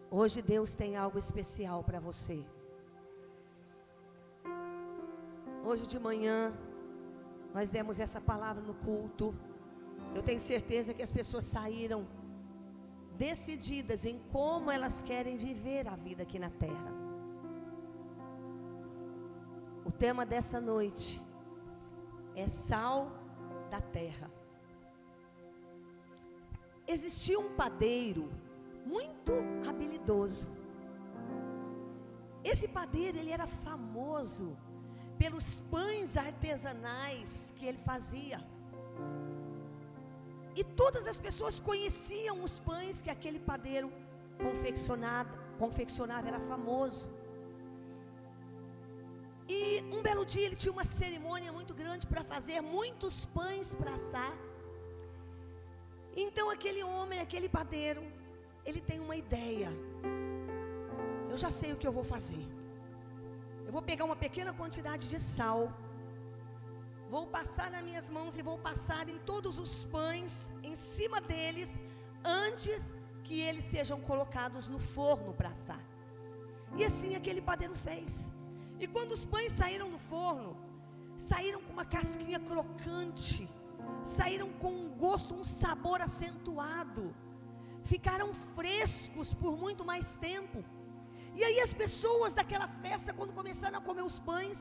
Hoje Deus tem algo especial para você. Hoje de manhã, nós demos essa palavra no culto. Eu tenho certeza que as pessoas saíram decididas em como elas querem viver a vida aqui na terra. O tema dessa noite é sal da terra. Existia um padeiro muito habilidoso. Esse padeiro, ele era famoso pelos pães artesanais que ele fazia. E todas as pessoas conheciam os pães que aquele padeiro confeccionava, era famoso. E um belo dia ele tinha uma cerimônia muito grande para fazer muitos pães para assar. Então aquele homem, aquele padeiro, ele tem uma ideia. Eu já sei o que eu vou fazer. Eu vou pegar uma pequena quantidade de sal, vou passar nas minhas mãos e vou passar em todos os pães, em cima deles, antes que eles sejam colocados no forno para assar. E assim aquele padeiro fez. E quando os pães saíram do forno, saíram com uma casquinha crocante, saíram com um gosto, um sabor acentuado, ficaram frescos por muito mais tempo. E aí as pessoas daquela festa, quando começaram a comer os pães,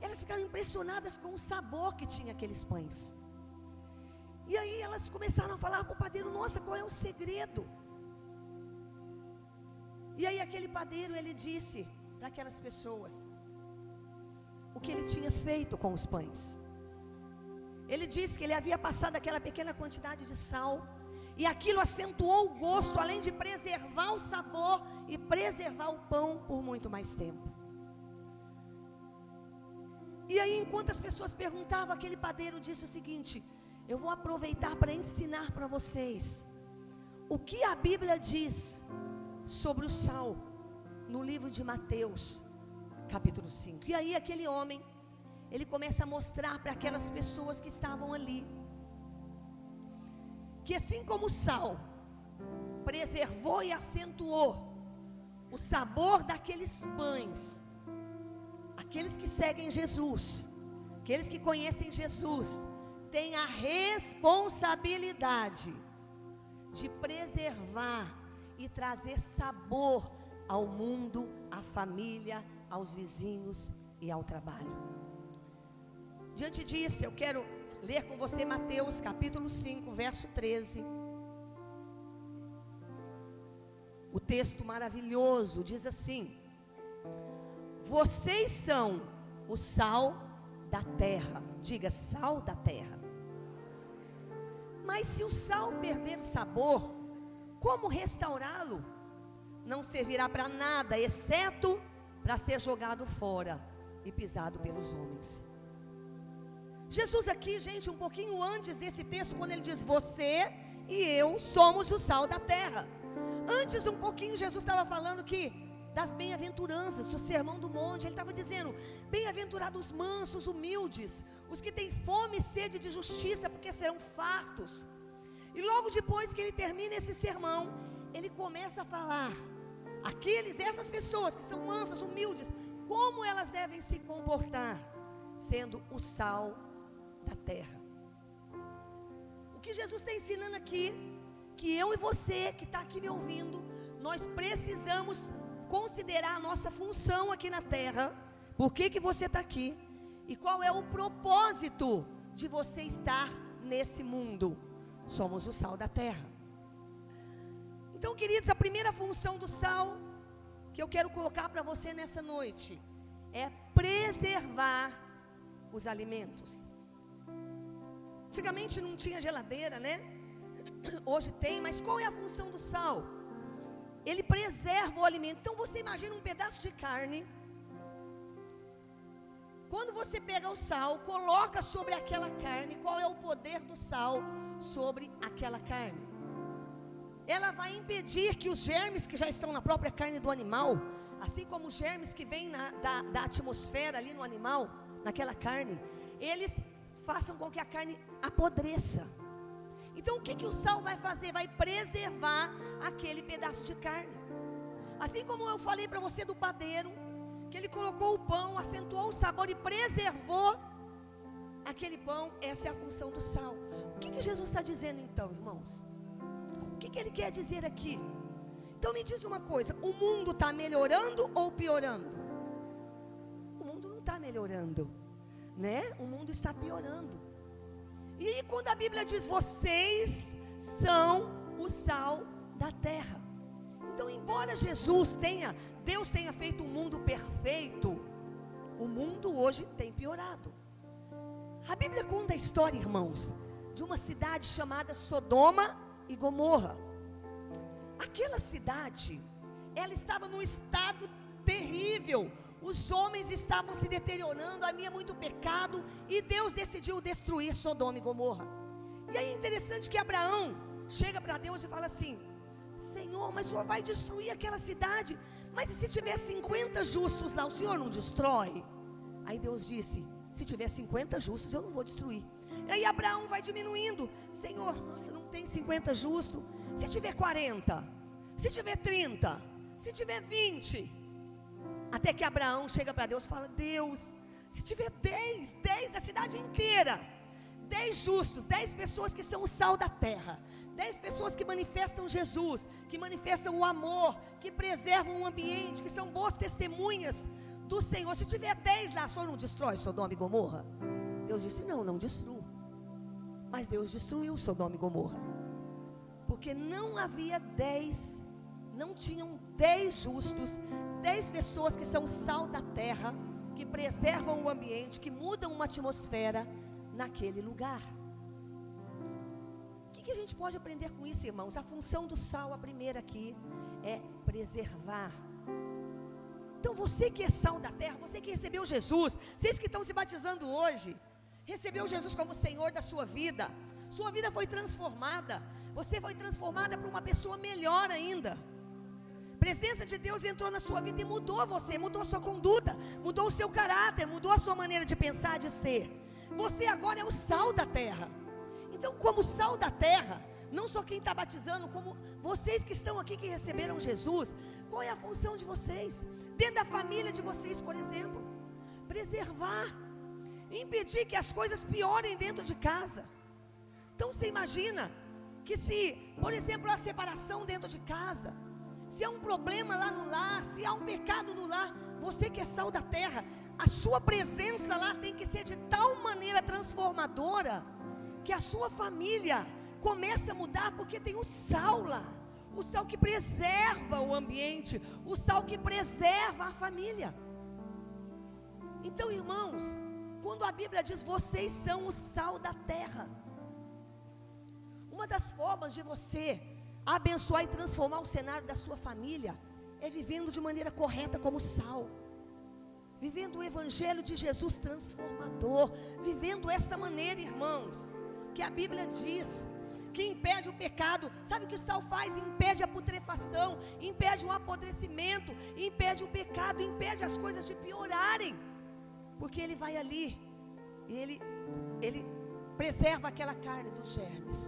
elas ficaram impressionadas com o sabor que tinha aqueles pães. E aí elas começaram a falar para o padeiro: nossa, qual é o segredo? E aí aquele padeiro, ele disse para aquelas pessoas o que ele tinha feito com os pães. Ele disse que ele havia passado aquela pequena quantidade de sal, e aquilo acentuou o gosto, além de preservar o sabor e preservar o pão por muito mais tempo. E aí, enquanto as pessoas perguntavam, aquele padeiro disse o seguinte: eu vou aproveitar para ensinar para vocês o que a Bíblia diz sobre o sal, no livro de Mateus, capítulo 5. E aí aquele homem, ele começa a mostrar para aquelas pessoas que estavam ali, que assim como o sal preservou e acentuou o sabor daqueles pães, aqueles que seguem Jesus, aqueles que conhecem Jesus, têm a responsabilidade de preservar e trazer sabor ao mundo, à família, aos vizinhos e ao trabalho. Diante disso, eu quero ler com você Mateus capítulo 5, verso 13. O texto maravilhoso diz assim: vocês são o sal da terra. Diga, sal da terra. Mas se o sal perder o sabor, como restaurá-lo? Não servirá para nada, exceto para ser jogado fora e pisado pelos homens. Jesus aqui, gente, um pouquinho antes desse texto, quando ele diz você e eu somos o sal da terra, antes um pouquinho Jesus estava falando que das bem-aventuranças, do sermão do monte. Ele estava dizendo: bem-aventurados os mansos, humildes, os que têm fome e sede de justiça, porque serão fartos. E logo depois que ele termina esse sermão, ele começa a falar essas pessoas que são mansas, humildes, como elas devem se comportar, sendo o sal da terra. O que Jesus está ensinando aqui, que eu e você que está aqui me ouvindo, nós precisamos considerar a nossa função aqui na terra. Por que você está aqui? E qual é o propósito de você estar nesse mundo? Somos o sal da terra. Então, queridos, a primeira função do sal que eu quero colocar para você nessa noite é preservar os alimentos. Antigamente não tinha geladeira, né? Hoje tem, mas qual é a função do sal? Ele preserva o alimento. Então você imagina um pedaço de carne. Quando você pega o sal, coloca sobre aquela carne, qual é o poder do sal sobre aquela carne? Ela vai impedir que os germes que já estão na própria carne do animal, assim como os germes que vêm da atmosfera ali no animal, naquela carne, eles façam com que a carne apodreça. Então o que o sal vai fazer? Vai preservar aquele pedaço de carne. Assim como eu falei para você do padeiro, que ele colocou o pão, acentuou o sabor e preservou aquele pão. Essa é a função do sal. O que Jesus está dizendo então, irmãos? O que ele quer dizer aqui? Então me diz uma coisa, o mundo está melhorando ou piorando? O mundo não está melhorando, né? O mundo está piorando. E quando a Bíblia diz, vocês são o sal da terra. Então, embora Deus tenha feito um mundo perfeito, o mundo hoje tem piorado. A Bíblia conta a história, irmãos, de uma cidade chamada Sodoma e Gomorra. Aquela cidade, ela estava num estado terrível. Os homens estavam se deteriorando, havia muito pecado, e Deus decidiu destruir Sodoma e Gomorra. E aí é interessante que Abraão chega para Deus e fala assim: Senhor, mas o Senhor vai destruir aquela cidade, mas e se tiver 50 justos lá, o Senhor não destrói? Aí Deus disse: se tiver 50 justos, eu não vou destruir. E aí Abraão vai diminuindo: Senhor, nossa, não tem 50 justos. Se tiver 40, se tiver 30, se tiver 20. Até que Abraão chega para Deus e fala: Deus, se tiver 10 da cidade inteira, 10 justos, 10 pessoas que são o sal da terra, 10 pessoas que manifestam Jesus, que manifestam o amor, que preservam o ambiente, que são boas testemunhas do Senhor. Se tiver 10 lá, o Senhor não destrói Sodoma e Gomorra? Deus disse: não destruo. Mas Deus destruiu Sodoma e Gomorra, porque não havia 10, não tinham 10 justos, 10 pessoas que são o sal da terra, que preservam o ambiente, que mudam uma atmosfera naquele lugar. O que a gente pode aprender com isso, irmãos? A função do sal, a primeira aqui, é preservar. Então você que é sal da terra, você que recebeu Jesus, vocês que estão se batizando hoje, recebeu Jesus como Senhor da sua vida foi transformada, você foi transformada para uma pessoa melhor ainda. A presença de Deus entrou na sua vida e mudou você, mudou a sua conduta, mudou o seu caráter, mudou a sua maneira de pensar, de ser. Você agora é o sal da terra. Então, como sal da terra, não só quem está batizando, como vocês que estão aqui, que receberam Jesus, qual é a função de vocês? Dentro da família de vocês, por exemplo, preservar, impedir que as coisas piorem dentro de casa. Então você imagina que se, por exemplo, há separação dentro de casa, se há um problema lá no lar, se há um pecado no lar, você que é sal da terra, a sua presença lá tem que ser de tal maneira transformadora, que a sua família comece a mudar, porque tem o sal lá, o sal que preserva o ambiente, o sal que preserva a família. Então, irmãos, quando a Bíblia diz, vocês são o sal da terra, uma das formas de você abençoar e transformar o cenário da sua família é vivendo de maneira correta como sal, vivendo o evangelho de Jesus transformador, vivendo essa maneira, irmãos, que a Bíblia diz que impede o pecado. Sabe o que o sal faz? Impede a putrefação, impede o apodrecimento, impede o pecado, impede as coisas de piorarem, porque ele vai ali e ele preserva aquela carne dos germes.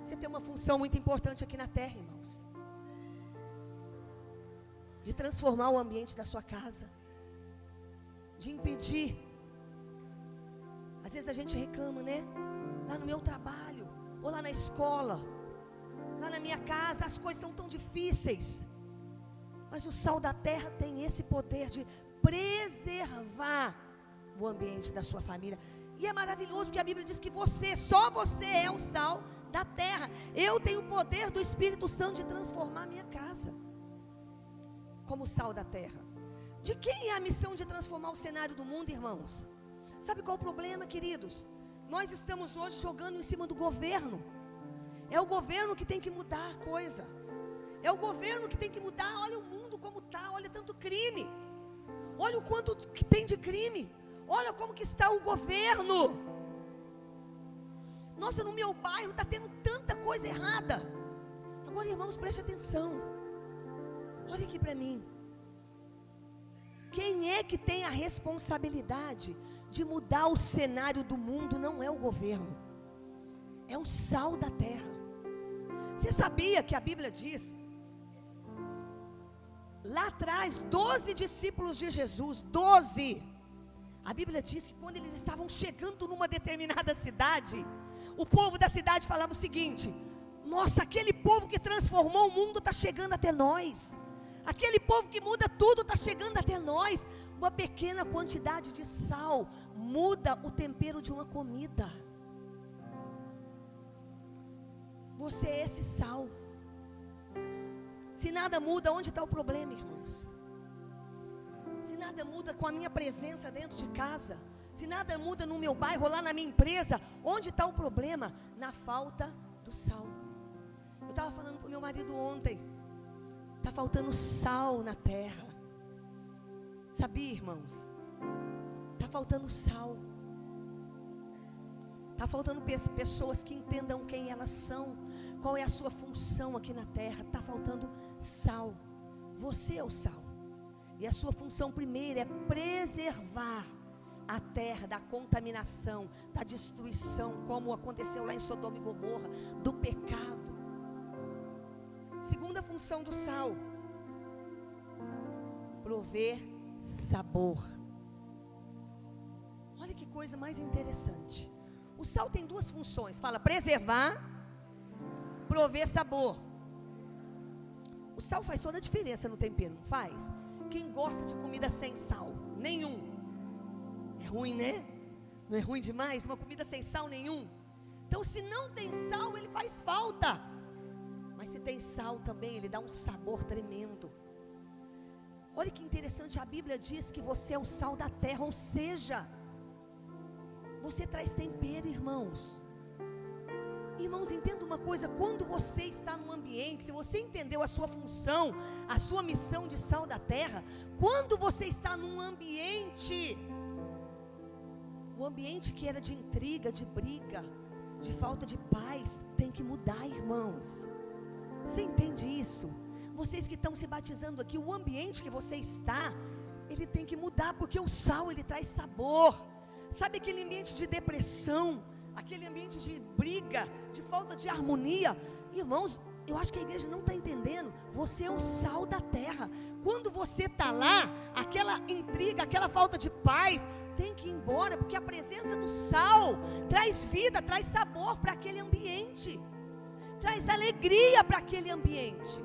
Você tem uma função muito importante aqui na terra, irmãos, de transformar o ambiente da sua casa, de impedir. Às vezes a gente reclama, né? Lá no meu trabalho, ou lá na escola, lá na minha casa, as coisas estão tão difíceis. Mas o sal da terra tem esse poder de preservar o ambiente da sua família. E é maravilhoso porque a Bíblia diz que só você é o sal da terra. Eu tenho o poder do Espírito Santo de transformar minha casa como sal da terra. De quem é a missão de transformar o cenário do mundo, irmãos? Sabe qual é o problema, queridos? Nós estamos hoje jogando em cima do governo. É o governo que tem que mudar a coisa. É o governo que tem que mudar. Olha o mundo como está, olha tanto crime. Olha o quanto que tem de crime. Olha como que está o governo. Nossa, no meu bairro está tendo tanta coisa errada. Agora, irmãos, preste atenção. Olha aqui para mim. Quem é que tem a responsabilidade de mudar o cenário do mundo? Não é o governo, é o sal da terra. Você sabia que a Bíblia diz, lá atrás, 12 discípulos de Jesus, 12, a Bíblia diz que quando eles estavam chegando numa determinada cidade, o povo da cidade falava o seguinte: nossa, aquele povo que transformou o mundo está chegando até nós, aquele povo que muda tudo está chegando até nós. Uma pequena quantidade de sal muda o tempero de uma comida. Você é esse sal. Se nada muda, onde está o problema, irmãos? Se nada muda com a minha presença dentro de casa, se nada muda no meu bairro, lá na minha empresa, onde está o problema? Na falta do sal. Eu estava falando para o meu marido ontem, está faltando sal na terra. Sabia, irmãos? Está faltando sal. Está faltando pessoas que entendam quem elas são, qual é a sua função aqui na terra. Está faltando sal. Você é o sal. E a sua função primeira é preservar a terra da contaminação, da destruição, como aconteceu lá em Sodoma e Gomorra, do pecado. Segunda função do sal: prover sabor. Olha que coisa mais interessante. O sal tem duas funções. Fala preservar, prover sabor. O sal faz toda a diferença no tempero, não faz? Quem gosta de comida sem sal? Nenhum. É ruim, né? Não é ruim demais? Uma comida sem sal nenhum. Então, se não tem sal, ele faz falta. Mas se tem sal também, ele dá um sabor tremendo. Olha que interessante, a Bíblia diz que você é o sal da terra, ou seja, você traz tempero, irmãos. Irmãos, entenda uma coisa: quando você está num ambiente, se você entendeu a sua função, a sua missão de sal da terra, quando você está num ambiente, o ambiente que era de intriga, de briga, de falta de paz, tem que mudar, irmãos. Você entende isso? Vocês que estão se batizando aqui, o ambiente que você está, ele tem que mudar, porque o sal, ele traz sabor. Sabe aquele ambiente de depressão, aquele ambiente de briga, de falta de harmonia? Irmãos, eu acho que a igreja não está entendendo. Você é o sal da terra. Quando você está lá, aquela intriga, aquela falta de paz tem que ir embora, porque a presença do sal traz vida, traz sabor para aquele ambiente, traz alegria para aquele ambiente.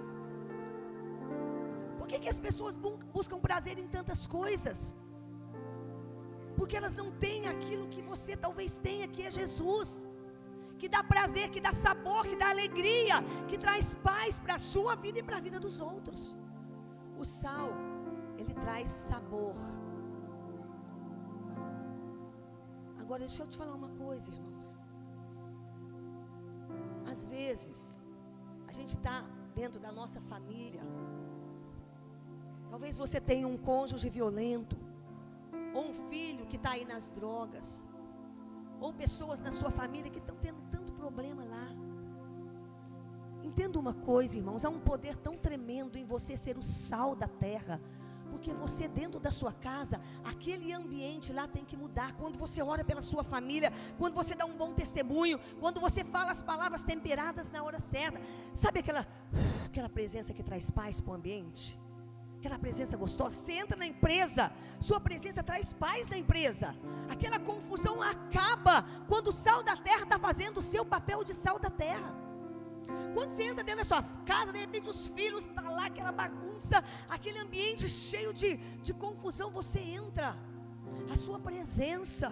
Por que as pessoas buscam prazer em tantas coisas? Porque elas não têm aquilo que você talvez tenha, que é Jesus, que dá prazer, que dá sabor, que dá alegria, que traz paz para a sua vida e para a vida dos outros. O sal, ele traz sabor. Agora deixa eu te falar uma coisa, irmãos. Às vezes, a gente está dentro da nossa família. Talvez você tenha um cônjuge violento, ou um filho que está aí nas drogas, ou pessoas na sua família que estão tendo tanto problema lá. Entenda uma coisa, irmãos, há um poder tão tremendo em você ser o sal da terra, porque você dentro da sua casa, aquele ambiente lá tem que mudar. Quando você ora pela sua família, quando você dá um bom testemunho, quando você fala as palavras temperadas na hora certa, sabe aquela presença que traz paz para o ambiente? Aquela presença gostosa. Você entra na empresa, sua presença traz paz na empresa. Aquela confusão acaba quando o sal da terra está fazendo o seu papel de sal da terra. Quando você entra dentro da sua casa, de repente os filhos estão lá, aquela bagunça, aquele ambiente cheio de confusão, você entra, a sua presença,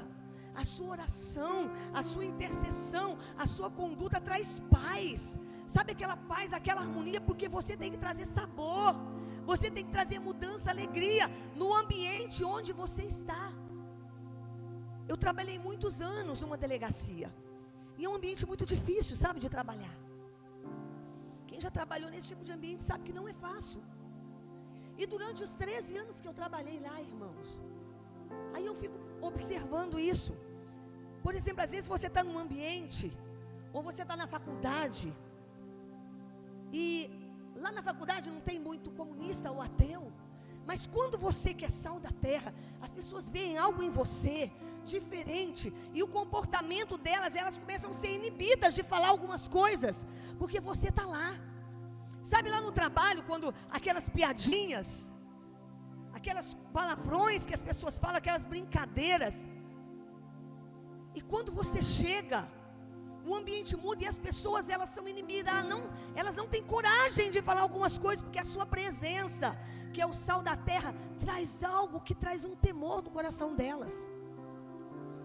a sua oração, a sua intercessão, a sua conduta traz paz. Sabe aquela paz, aquela harmonia, porque você tem que trazer sabor, você tem que trazer mudança, alegria no ambiente onde você está. Eu trabalhei muitos anos numa delegacia, e é um ambiente muito difícil, sabe, de trabalhar. Quem já trabalhou nesse tipo de ambiente sabe que não é fácil. E durante os 13 anos que eu trabalhei lá, irmãos, aí eu fico observando isso. Por exemplo, às vezes você está num ambiente, ou você está na faculdade, e lá na faculdade não tem muito comunista ou ateu, mas quando você que é sal da terra, as pessoas veem algo em você, diferente, e o comportamento delas, elas começam a ser inibidas de falar algumas coisas, porque você está lá. Sabe, lá no trabalho, quando aquelas piadinhas, aquelas palavrões que as pessoas falam, aquelas brincadeiras, e quando você chega, o ambiente muda e as pessoas, elas são inibidas, elas não têm coragem de falar algumas coisas, porque a sua presença, que é o sal da terra, traz algo que traz um temor no coração delas.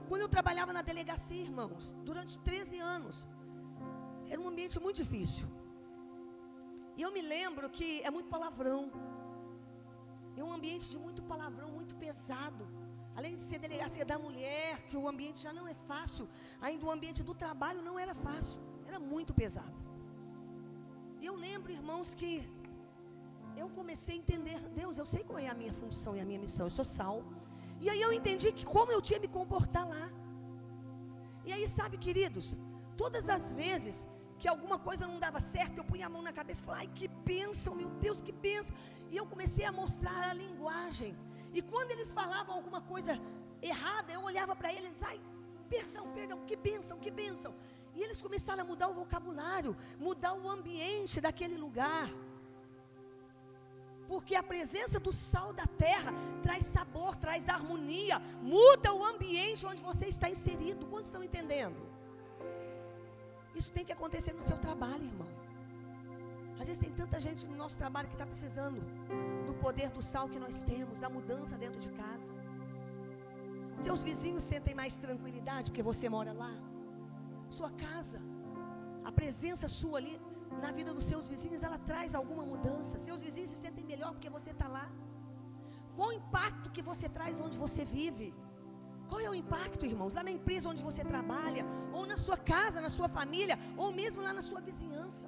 Quando eu trabalhava na delegacia, irmãos, durante 13 anos, era um ambiente muito difícil, e eu me lembro que é muito palavrão, é um ambiente de muito palavrão, muito pesado. Além de ser delegacia da mulher, que o ambiente já não é fácil, ainda o ambiente do trabalho não era fácil, era muito pesado. E eu lembro, irmãos, que eu comecei a entender, Deus, eu sei qual é a minha função e a minha missão, eu sou sal. E aí eu entendi que como eu tinha que me comportar lá. E aí, sabe, queridos, todas as vezes que alguma coisa não dava certo, eu punha a mão na cabeça e falava, ai, que bênção, meu Deus, que bênção. E eu comecei a mostrar a linguagem. E quando eles falavam alguma coisa errada, eu olhava para eles, ai, perdão, que bênção, que bênção. E eles começaram a mudar o vocabulário, mudar o ambiente daquele lugar. Porque a presença do sal da terra traz sabor, traz harmonia, muda o ambiente onde você está inserido. Quantos estão entendendo? Isso tem que acontecer no seu trabalho, irmão. Às vezes tem tanta gente no nosso trabalho que está precisando do poder do sal que nós temos, da mudança dentro de casa. Seus vizinhos sentem mais tranquilidade porque você mora lá. Sua casa, a presença sua ali na vida dos seus vizinhos, ela traz alguma mudança. Seus vizinhos se sentem melhor porque você está lá. Qual o impacto que você traz onde você vive? Qual é o impacto, irmãos? Lá na empresa onde você trabalha, ou na sua casa, na sua família, ou mesmo lá na sua vizinhança.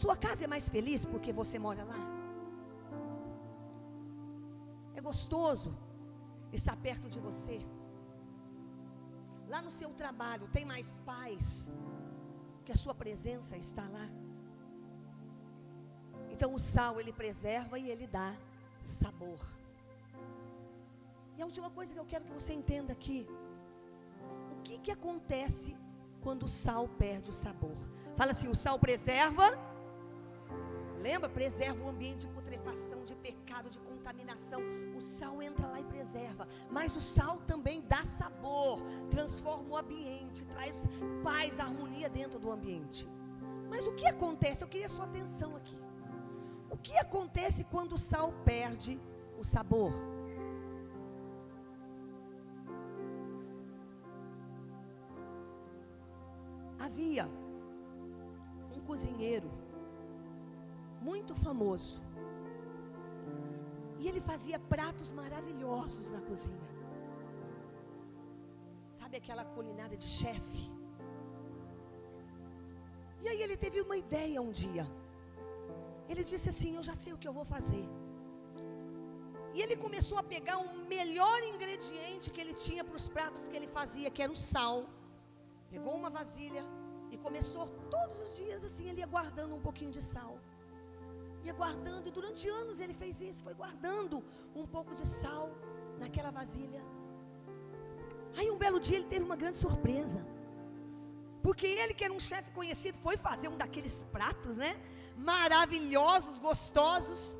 Sua casa é mais feliz porque você mora lá? É gostoso estar perto de você? Lá no seu trabalho tem mais paz que a sua presença está lá? Então o sal, ele preserva e ele dá sabor. E a última coisa que eu quero que você entenda aqui, o que acontece quando o sal perde o sabor? Fala assim, o sal preserva. Lembra? Preserva o ambiente de putrefação, de pecado, de contaminação. O sal entra lá e preserva. Mas o sal também dá sabor, transforma o ambiente, traz paz, harmonia dentro do ambiente. Mas o que acontece? Eu queria sua atenção aqui. O que acontece quando o sal perde o sabor? Havia um cozinheiro muito famoso, e ele fazia pratos maravilhosos na cozinha. Sabe aquela culinária de chefe? E aí ele teve uma ideia um dia. Ele disse assim, eu já sei o que eu vou fazer. E ele começou a pegar o melhor ingrediente que ele tinha para os pratos que ele fazia, que era o sal. Pegou uma vasilha e começou todos os dias assim, ele ia guardando um pouquinho de sal. Ia guardando, e durante anos ele fez isso, foi guardando um pouco de sal naquela vasilha. Aí um belo dia ele teve uma grande surpresa. Porque ele, que era um chefe conhecido, foi fazer um daqueles pratos, né? Maravilhosos, gostosos.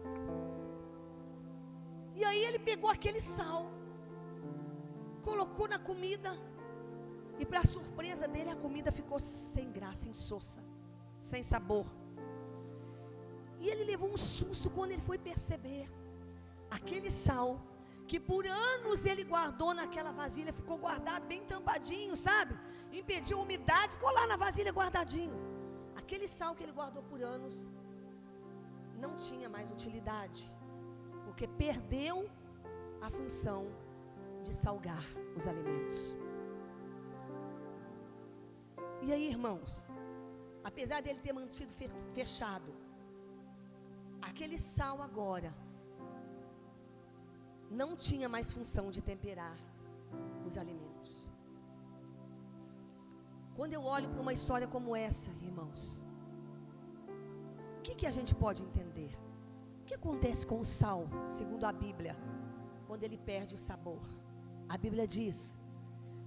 E aí ele pegou aquele sal, colocou na comida, e para surpresa dele, a comida ficou sem graça, insossa, sem sabor. E ele levou um susto quando ele foi perceber aquele sal, que por anos ele guardou naquela vasilha, ficou guardado bem tampadinho, sabe? Impediu a umidade, ficou lá na vasilha guardadinho. Aquele sal que ele guardou por anos não tinha mais utilidade, porque perdeu a função de salgar os alimentos. E aí, irmãos, apesar dele ter mantido fechado, aquele sal agora não tinha mais função de temperar os alimentos. Quando eu olho para uma história como essa, irmãos, o que a gente pode entender? O que acontece com o sal, segundo a Bíblia, quando ele perde o sabor? A Bíblia diz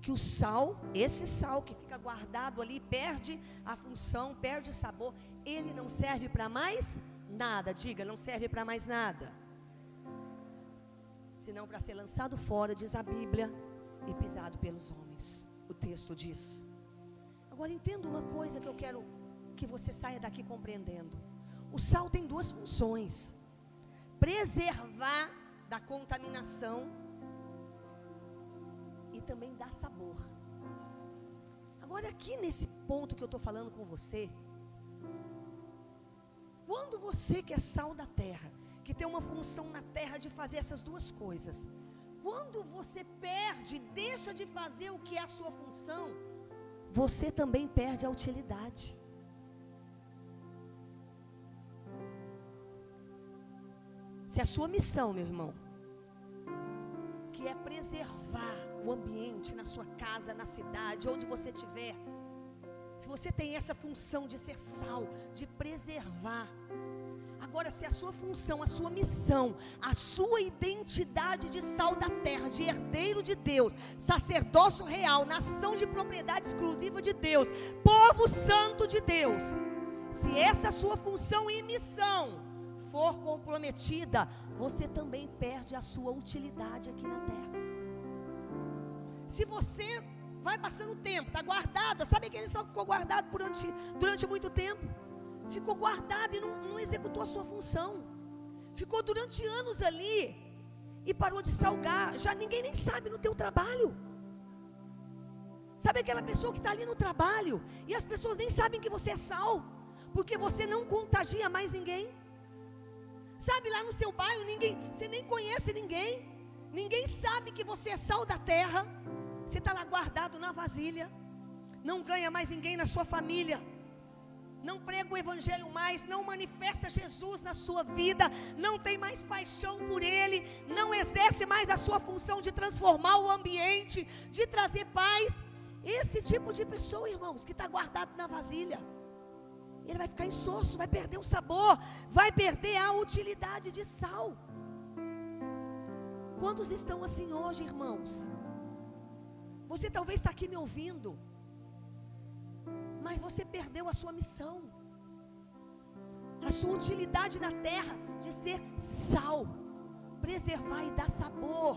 que o sal, esse sal que fica guardado ali, perde a função, perde o sabor, ele não serve para mais nada. Diga, não serve para mais nada, senão para ser lançado fora, diz a Bíblia, e pisado pelos homens. O texto diz. Agora entenda uma coisa que eu quero que você saia daqui compreendendo. O sal tem duas funções: preservar da contaminação e também dar sabor. Agora aqui nesse ponto que eu estou falando com você, quando você que é sal da terra, que tem uma função na terra de fazer essas duas coisas, quando você perde, deixa de fazer o que é a sua função, você também perde a utilidade. Se a sua missão, meu irmão, que é preservar o ambiente na sua casa, na cidade, onde você estiver, se você tem essa função de ser sal, de preservar, agora se a sua função, a sua missão, a sua identidade de sal da terra, de herdeiro de Deus, sacerdócio real, nação de propriedade exclusiva de Deus, povo santo de Deus, se essa sua função e missão for comprometida, você também perde a sua utilidade aqui na terra. Se você vai passando o tempo, está guardado, sabe aquele sal que ficou guardado durante muito tempo? Ficou guardado e não executou a sua função, ficou durante anos ali e parou de salgar, já ninguém nem sabe no teu trabalho. Sabe aquela pessoa que está ali no trabalho e as pessoas nem sabem que você é sal, porque você não contagia mais ninguém. Sabe, lá no seu bairro, você nem conhece ninguém, ninguém sabe que você é sal da terra, você está lá guardado na vasilha, não ganha mais ninguém na sua família, não prega o evangelho mais, não manifesta Jesus na sua vida, não tem mais paixão por Ele, não exerce mais a sua função de transformar o ambiente, de trazer paz. Esse tipo de pessoa, irmãos, que está guardado na vasilha, ele vai ficar insosso, vai perder o sabor, vai perder a utilidade de sal. Quantos estão assim hoje, irmãos? Você talvez está aqui me ouvindo, mas você perdeu a sua missão, a sua utilidade na terra de ser sal, preservar e dar sabor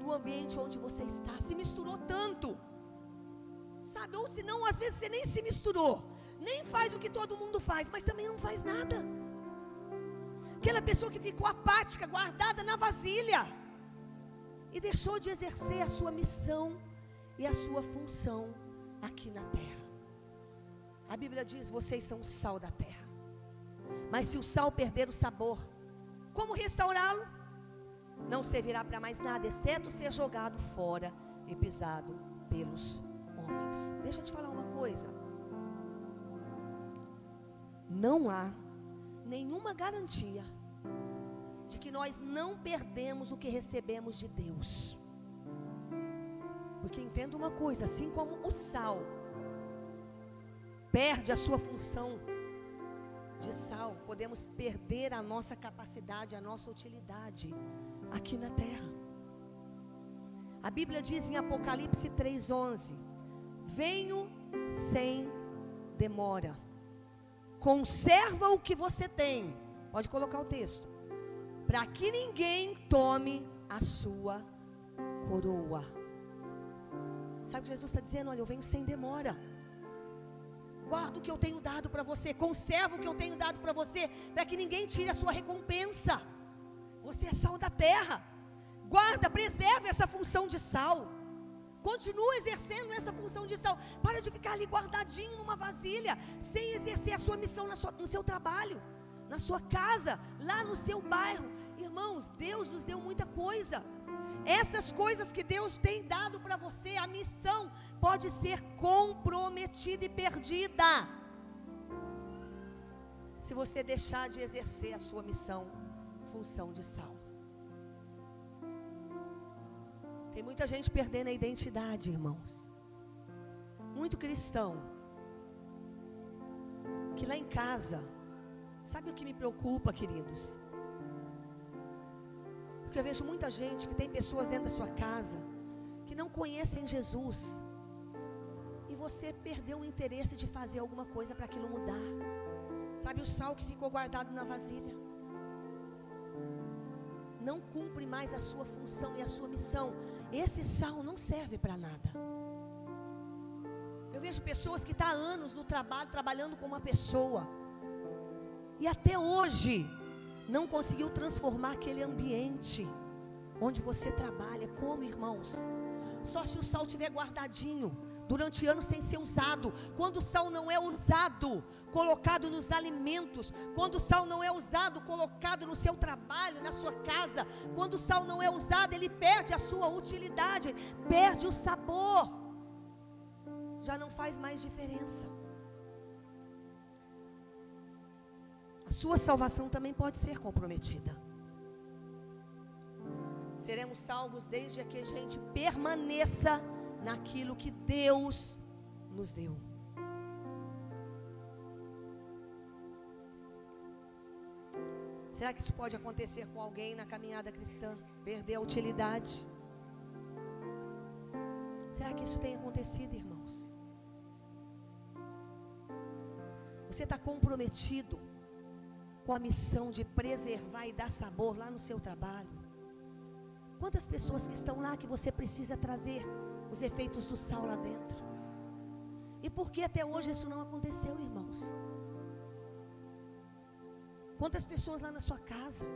no ambiente onde você está. Se misturou tanto, sabe? Ou se não, às vezes você nem se misturou, nem faz o que todo mundo faz, mas também não faz nada. Aquela pessoa que ficou apática, guardada na vasilha, e deixou de exercer a sua missão e a sua função aqui na terra. A Bíblia diz: vocês são o sal da terra. Mas se o sal perder o sabor, como restaurá-lo? Não servirá para mais nada, exceto ser jogado fora e pisado pelos homens. Deixa eu te falar uma coisa. Não há nenhuma garantia de que nós não perdemos o que recebemos de Deus. Porque entenda uma coisa, assim como o sal perde a sua função de sal, podemos perder a nossa capacidade, a nossa utilidade aqui na terra. A Bíblia diz em Apocalipse 3:11: venho sem demora, conserva o que você tem, pode colocar o texto, para que ninguém tome a sua coroa. Sabe o que Jesus está dizendo? Olha, eu venho sem demora, guarda o que eu tenho dado para você, conserva o que eu tenho dado para você, para que ninguém tire a sua recompensa. Você é sal da terra, guarda, preserve essa função de sal, continua exercendo essa função de sal, para de ficar ali guardadinho numa vasilha, sem exercer a sua missão no seu trabalho, na sua casa, lá no seu bairro. Irmãos, Deus nos deu muita coisa, essas coisas que Deus tem dado para você, a missão pode ser comprometida e perdida, se você deixar de exercer a sua missão, função de sal. Tem muita gente perdendo a identidade, irmãos, muito cristão, que lá em casa, sabe o que me preocupa, queridos? Porque eu vejo muita gente que tem pessoas dentro da sua casa, que não conhecem Jesus, e você perdeu o interesse de fazer alguma coisa para aquilo mudar. Sabe o sal que ficou guardado na vasilha? Não cumpre mais a sua função e a sua missão. Esse sal não serve para nada. Eu vejo pessoas que estão há anos no trabalho, trabalhando com uma pessoa, e até hoje não conseguiu transformar aquele ambiente onde você trabalha. Como, irmãos? Só se o sal estiver guardadinho durante anos sem ser usado. Quando o sal não é usado, colocado nos alimentos, quando o sal não é usado, colocado no seu trabalho, na sua casa, quando o sal não é usado, ele perde a sua utilidade, perde o sabor, já não faz mais diferença. A sua salvação também pode ser comprometida. Seremos salvos desde que a gente permaneça naquilo que Deus nos deu. Será que isso pode acontecer com alguém na caminhada cristã? Perder a utilidade? Será que isso tem acontecido, irmãos? Você está comprometido com a missão de preservar e dar sabor lá no seu trabalho? Quantas pessoas que estão lá que você precisa trazer os efeitos do sal lá dentro? E por que até hoje isso não aconteceu, irmãos? Quantas pessoas lá na sua casa?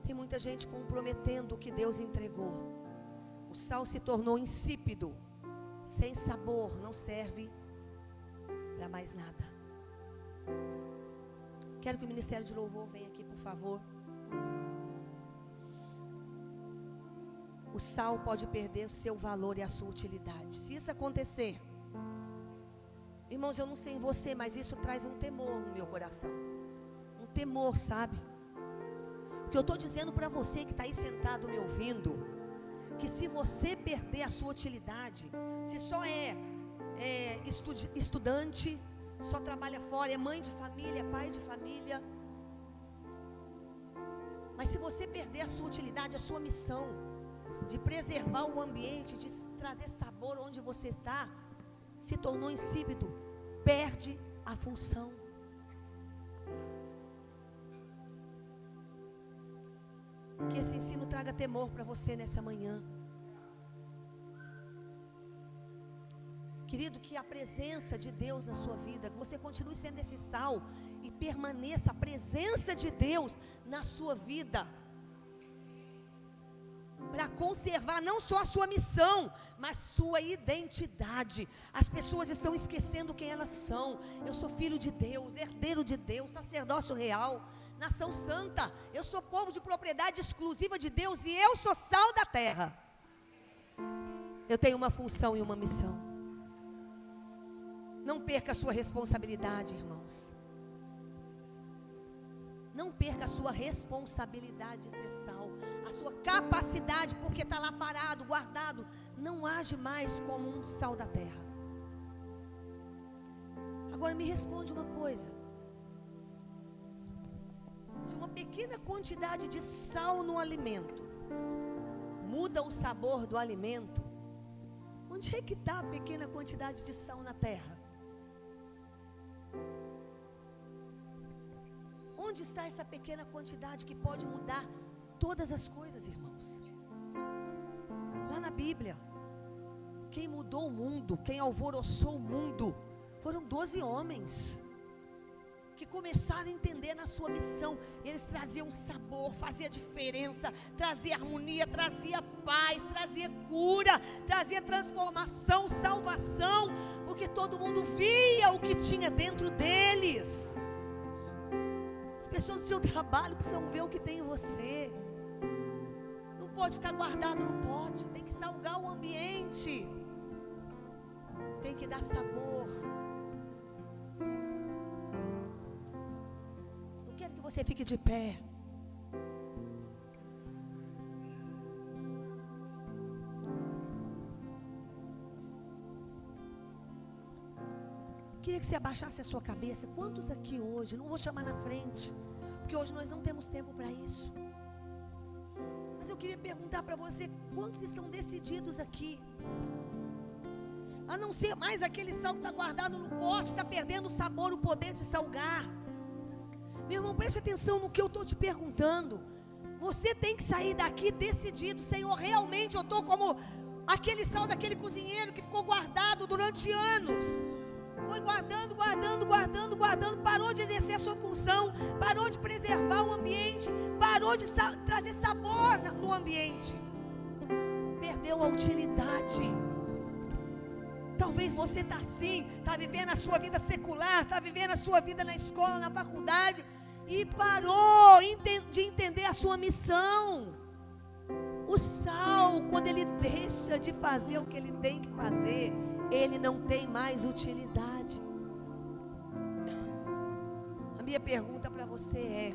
Tem muita gente comprometendo o que Deus entregou. O sal se tornou insípido, sem sabor, não serve para mais nada. Quero que o Ministério de Louvor venha aqui, por favor. O sal pode perder o seu valor e a sua utilidade. Se isso acontecer, irmãos, eu não sei em você, mas isso traz um temor no meu coração. Um temor, sabe? O que eu estou dizendo para você que está aí sentado me ouvindo, que se você perder a sua utilidade, se só é estudante, só trabalha fora, é mãe de família, é pai de família, mas se você perder a sua utilidade, a sua missão de preservar o ambiente, de trazer sabor onde você está, se tornou insípido, perde a função. Que esse ensino traga temor para você nessa manhã. Querido, que a presença de Deus na sua vida, que você continue sendo esse sal e permaneça a presença de Deus na sua vida, para conservar não só a sua missão, mas sua identidade. As pessoas estão esquecendo quem elas são. Eu sou filho de Deus, herdeiro de Deus, sacerdócio real, nação santa. Eu sou povo de propriedade exclusiva de Deus e eu sou sal da terra. Eu tenho uma função e uma missão. Não perca a sua responsabilidade, irmãos. Não perca a sua responsabilidade de ser sal, a sua capacidade, porque está lá parado, guardado. Não age mais como um sal da terra. Agora me responde uma coisa. Se uma pequena quantidade de sal no alimento muda o sabor do alimento, onde é que está a pequena quantidade de sal na terra? Onde está essa pequena quantidade que pode mudar todas as coisas, irmãos? Lá na Bíblia, quem mudou o mundo, quem alvoroçou o mundo, foram 12 homens que começaram a entender na sua missão. Eles traziam sabor, fazia diferença, trazia harmonia, trazia paz, trazia cura, trazia transformação, salvação, porque todo mundo via o que tinha dentro deles. As pessoas do seu trabalho precisam ver o que tem em você. Não pode ficar guardado no pote, tem que salgar o ambiente, tem que dar sabor. Eu quero que você fique de pé. Queria que você abaixasse a sua cabeça. Quantos aqui hoje, não vou chamar na frente, porque hoje nós não temos tempo para isso. queria perguntar para você, quantos estão decididos aqui a não ser mais aquele sal que está guardado no pote, está perdendo o sabor, o poder de salgar? Meu irmão, preste atenção no que eu estou te perguntando. Você tem que sair daqui decidido: Senhor, realmente eu estou como aquele sal daquele cozinheiro que ficou guardado durante anos. Foi guardando, parou de exercer a sua função, parou de preservar o ambiente, parou de trazer sabor no ambiente, perdeu a utilidade. Talvez você está assim, está vivendo a sua vida secular, está vivendo a sua vida na escola, na faculdade, e parou de entender a sua missão. O sal, quando ele deixa de fazer o que ele tem que fazer, ele não tem mais utilidade. A minha pergunta para você é: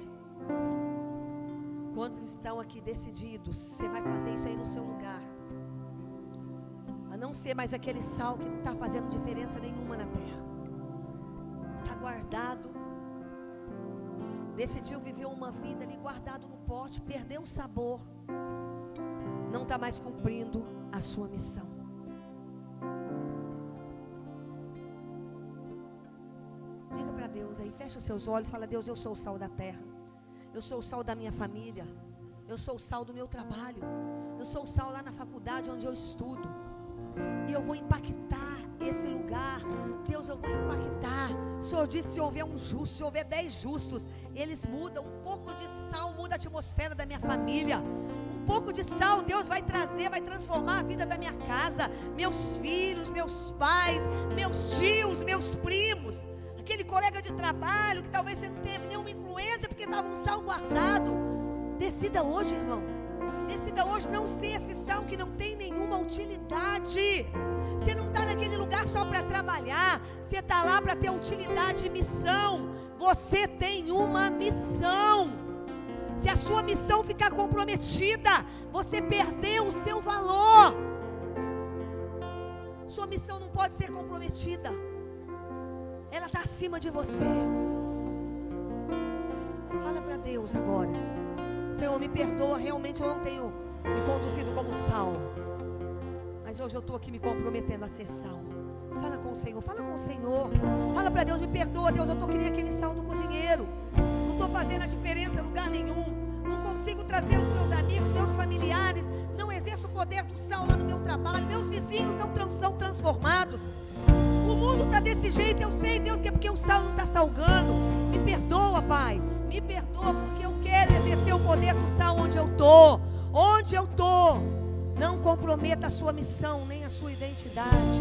quantos estão aqui decididos? Você vai fazer isso aí no seu lugar, a não ser mais aquele sal que não está fazendo diferença nenhuma na terra, está guardado, decidiu viver uma vida ali guardado no pote, perdeu o sabor, não está mais cumprindo a sua missão. Diga para Deus aí, fecha os seus olhos, fala: Deus, eu sou o sal da terra, eu sou o sal da minha família, eu sou o sal do meu trabalho, eu sou o sal lá na faculdade onde eu estudo, e eu vou impactar esse lugar. Deus, eu vou impactar. O Senhor disse: se houver um justo, se houver 10 justos, eles mudam. Um pouco de sal muda a atmosfera da minha família. Um pouco de sal Deus vai trazer, vai transformar a vida da minha casa, meus filhos, meus pais, meus tios, meus primos, aquele colega de trabalho que talvez você não teve nenhuma influência porque estava um sal guardado. Decida hoje, irmão, decida hoje não ser esse sal que não tem nenhuma utilidade. Você não está naquele lugar só para trabalhar, você está lá para ter utilidade e missão. Você tem uma missão. Se a sua missão ficar comprometida, você perdeu o seu valor. Sua missão não pode ser comprometida, ela está acima de você. Fala para Deus agora: Senhor, me perdoa, realmente eu não tenho me conduzido como sal, mas hoje eu estou aqui me comprometendo a ser sal. Fala com o Senhor, fala com o Senhor. Fala para Deus: me perdoa, Deus, eu estou que nem aquele sal do cozinheiro, não estou fazendo a diferença em lugar nenhum, não consigo trazer os meus amigos, meus familiares, não exerço o poder do sal lá no meu trabalho, meus vizinhos não são transformados. O mundo está desse jeito, eu sei, Deus, que é porque o sal não está salgando. Me perdoa, Pai, me perdoa, porque eu quero exercer o poder do sal onde eu estou. Onde eu estou, não comprometa a sua missão, nem a sua identidade.